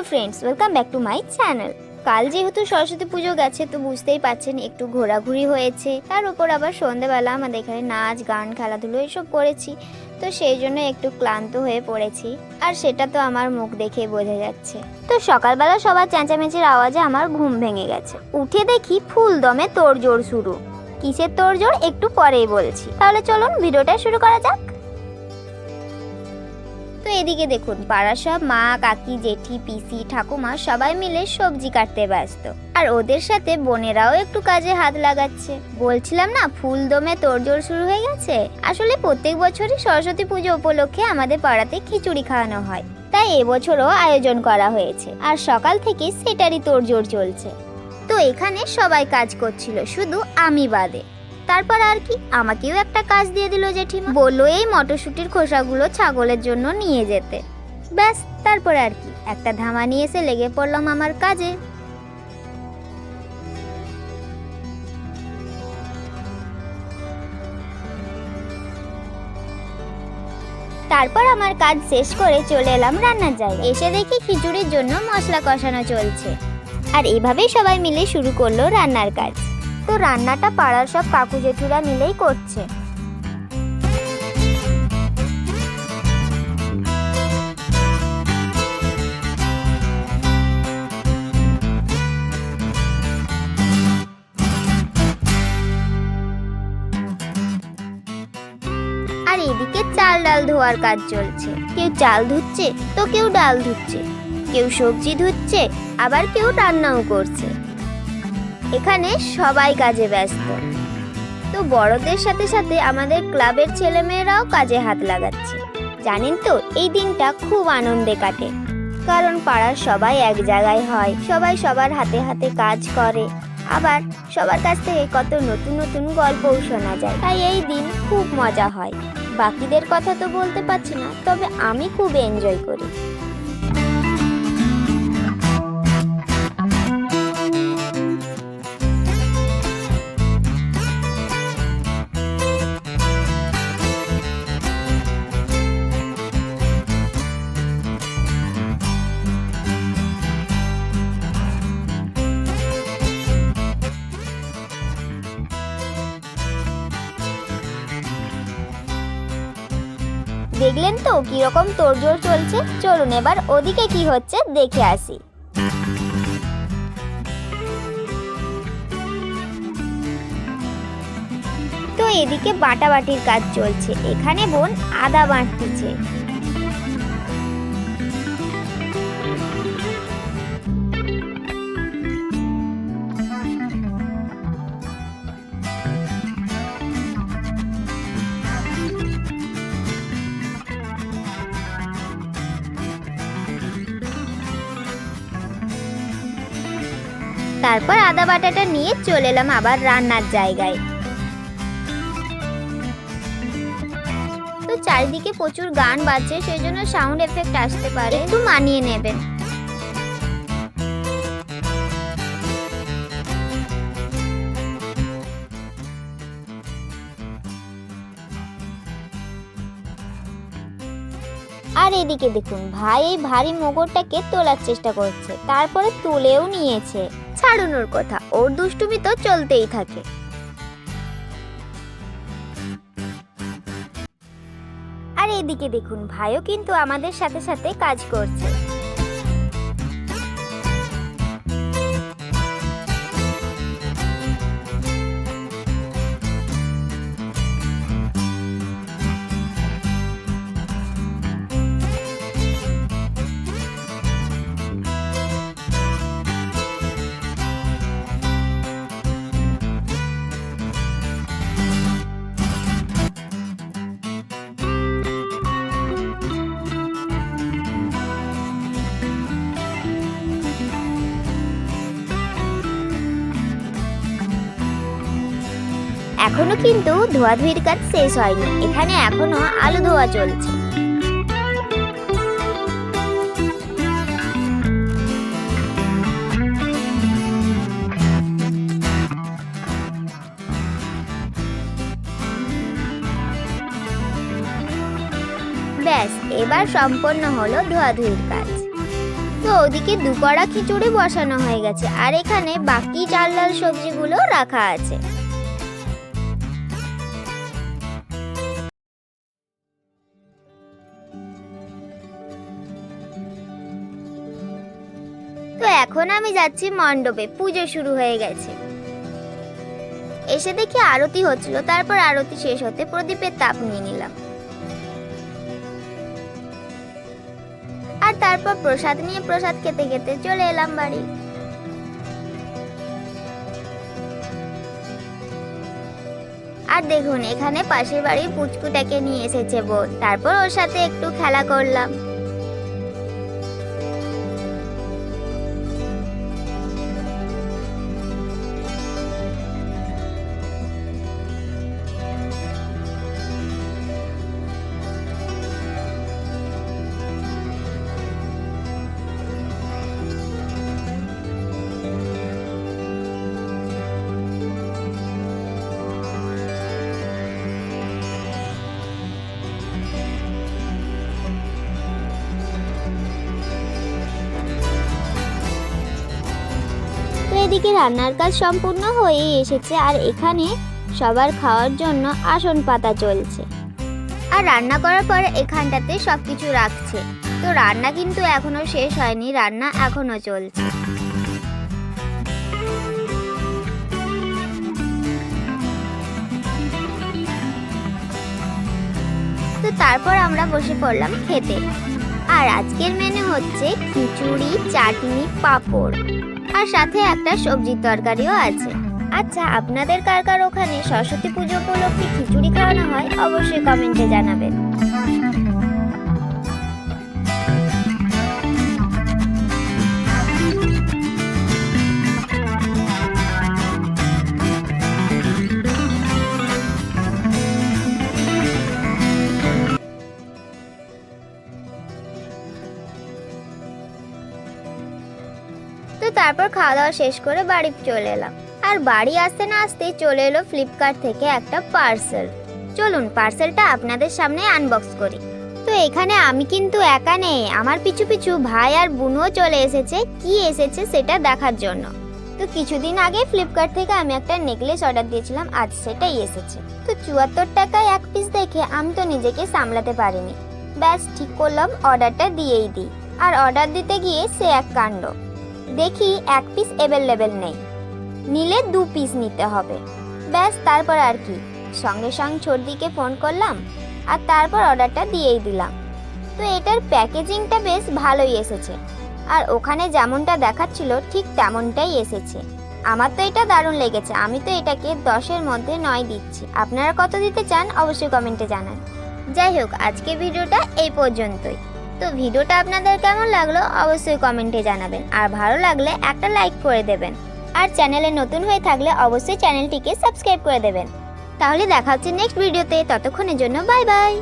Hello friends, welcome back to my channel. কাল যেহেতু সরস্বতী পুজো গেছে তো বুঝতেই পাচ্ছেন একটু ঘোরাঘুরি হয়েছে, তার উপর আবার সন্ধ্যেবেলা আমাদের এখানে নাচ গান খেলাধুলো এসব করেছি, তো সেই জন্য একটু ক্লান্ত হয়ে পড়েছি, আর সেটা তো আমার মুখ দেখে বোঝা যাচ্ছে। তো সকালবেলা সবার চেঁচামেচির আওয়াজে আমার ঘুম ভেঙে গেছে। উঠে দেখি ফুল দমে তোড়জোড় শুরু। কিসের তোড়জোড় একটু পরেই বলছি, তাহলে চলুন ভিডিওটা শুরু করা যাক। তো এদিকে দেখুন, পাড়ার সব মা, কাকি, জেঠি, পিসি, ঠাকুমা সবাই মিলে সবজি কাটতে ব্যস্ত, আর ওদের সাথে বোনেরাও একটু কাজে হাত লাগাচ্ছে। বলছিলাম না, ফুল দমে তোড়জোড় শুরু হয়ে গেছে। আসলে প্রত্যেক বছরই সরস্বতী পুজো উপলক্ষে আমাদের পাড়াতে খিচুড়ি খাওয়ানো হয়, তাই এবছরও আয়োজন করা হয়েছে, আর সকাল থেকে সেটারই তোড়জোড় চলছে। তো এখানে সবাই কাজ করছিল, শুধু আমি বাদে। তারপর আর কি, আমাকেও একটা কাজ দিয়ে দিল জেঠিমা, বললো এই মটরশুটির খোসাগুলো ছাগলের জন্য নিয়ে যেতে। ব্যাস, তারপর আর কি, একটা ধামা নিয়ে এসে লেগে পড়লাম আমার কাজে। তারপর আমার কাজ শেষ করে চলে এলাম রান্নার জায়গায়। এসে দেখি খিচুড়ির জন্য মশলা কষানো চলছে, আর এভাবেই সবাই মিলে শুরু করলো রান্নার কাজ। তো রান্নাটা পাড়ার সব কাকু জেঠুরা মিলেই করছে। আর এদিকে চাল ডাল ধোয়ার কাজ চলছে। কেউ চাল ধুচ্ছে, তো কেউ ডাল ধুচ্ছে, কেউ সবজি ধুচ্ছে, আবার কেউ রান্নাও করছে। এখানে সবাই কাজে ব্যস্ত। তো বড়দের সাথে সাথে আমাদের ক্লাবের ছেলেমেয়েরাও কাজে হাত লাগাচ্ছে। জানেন তো, এই দিনটা খুব আনন্দে কাটে, কারণ পাড়ার সবাই এক জায়গায় হয়, সবাই সবার হাতে হাতে কাজ করে, আবার সবার কাছ থেকে কত নতুন নতুন গল্পও শোনা যায়। তাই এই দিন খুব মজা হয়। বাকিদের কথা তো বলতে পারছি না, তবে আমি খুব এনজয় করি। দেখলেন তো কিরকম তোড়জোড় চলছে। চলুন এবার ওদিকে কি হচ্ছে দেখে আসি। তো এদিকে বাটাবাটির কাজ চলছে। এখানে বোন আদা বাটতিছে। তারপর আদা বাটাটা নিয়ে চলে এলাম আবার রান্নার জায়গায়। তো চারিদিকে প্রচুর গান বাজছে, সেই জন্য সাউন্ড এফেক্ট আসতে পারে, একটু মানিয়ে নেবেন। আর এদিকে দেখুন, ভাই এই ভারী মোগরটাকে তোলার চেষ্টা করছে, তারপরে তুলেও নিয়েছে। ছাড়ুনোর কথা, ওর দুষ্টুমি তো চলতেই থাকে। আর এদিকে দেখুন, ভাইও কিন্তু আমাদের সাথে সাথে কাজ করছে। এখনো কিন্তু ধোয়াধুয়ির কাজ শেষ হয়নি, এখানে এখনো আলু ধোয়া চলছে। ব্যাস, এবার সম্পন্ন হলো ধোয়াধুয়ির কাজ। তো ওদিকে 2 কড়া খিচুড়ি বসানো হয়ে গেছে আর এখানে বাকি ডাল ডাল সবজিগুলো রাখা আছে। তো এখন আমি যাচ্ছি মণ্ডপে, পুজো শুরু হয়ে গেছে। এসে দেখি আরতি হচ্ছিল, তারপর আরতি শেষ হতে প্রদীপের তাপ নিয়ে নিলাম আর তারপর প্রসাদ নিয়ে প্রসাদ খেতে খেতে চলে এলাম বাড়ি। আর দেখুন এখানে পাশের বাড়ির পুচকুটাকে নিয়ে এসেছে বোন, তারপর ওর সাথে একটু খেলা করলাম। এদিকে রান্নার কাজ সম্পূর্ণ হয়ে এসেছে আর এখানে সবার খাওয়ার জন্য আসন পাতা চলছে। আর রান্না করার পর এখানটাতে সবকিছু রাখছে। তো রান্না কিন্তু এখনো শেষ হয়নি, রান্না এখনো চলছে। তো তারপর আমরা বসে পড়লাম খেতে। আর আজকের মেনু হচ্ছে খিচুড়ি, চাটনি, পাঁপড় আর সাথে একটা সবজির তরকারিও আছে। আচ্ছা, আপনাদের কার কার ওখানে সরস্বতী পুজো উপলক্ষে খিচুড়ি খাওয়ানো হয় অবশ্যই কমেন্টে জানাবেন। তো তারপর খাওয়া দাওয়া শেষ করে বাড়ি চলে এলাম। আর বাড়ি আসতে না আসতেই চলে এলো ফ্লিপকার্ট থেকে একটা পার্সেল। চলুন পার্সেলটা আপনাদের সামনে আনবক্স করি। তো এখানে আমি কিন্তু একা নেই, আমার পিছু পিছু ভাই আর বোনও চলে এসেছে কি এসেছে সেটা দেখার জন্য। তো কিছুদিন আগে ফ্লিপকার্ট থেকে আমি একটা নেকলেস অর্ডার দিয়েছিলাম, আজ সেটাই এসেছে। তো 74 টাকায় এক পিস দেখে আমি তো নিজেকে সামলাতে পারিনি, ব্যাস ঠিক করলাম অর্ডারটা দিয়েই দিই। আর অর্ডার দিতে গিয়ে সে এক কাণ্ড, দেখি এক পিস অ্যাভেলেবেল নেই, নিলে 2 পিস নিতে হবে। ব্যাস তারপর আর কি, সঙ্গে সঙ্গে ছোটদিকে ফোন করলাম আর তারপর অর্ডারটা দিয়েই দিলাম। তো এটার প্যাকেজিংটা বেশ ভালোই এসেছে আর ওখানে যেমনটা দেখাচ্ছিল ঠিক তেমনটাই এসেছে। আমার তো এটা দারুণ লেগেছে, আমি তো এটাকে 10-এর মধ্যে 9 দিচ্ছি। আপনারা কত দিতে চান অবশ্যই কমেন্টে জানান। যাই হোক, আজকে ভিডিওটা এই পর্যন্তই। তো ভিডিওটা আপনাদের কেমন লাগলো অবশ্যই কমেন্টে জানাবেন আর ভালো লাগলে একটা লাইক করে দেবেন। আর চ্যানেলে নতুন হয়ে থাকলে অবশ্যই চ্যানেলটিকে সাবস্ক্রাইব করে দেবেন। তাহলে দেখা হচ্ছে নেক্সট ভিডিওতে, ততক্ষণের জন্য বাই বাই।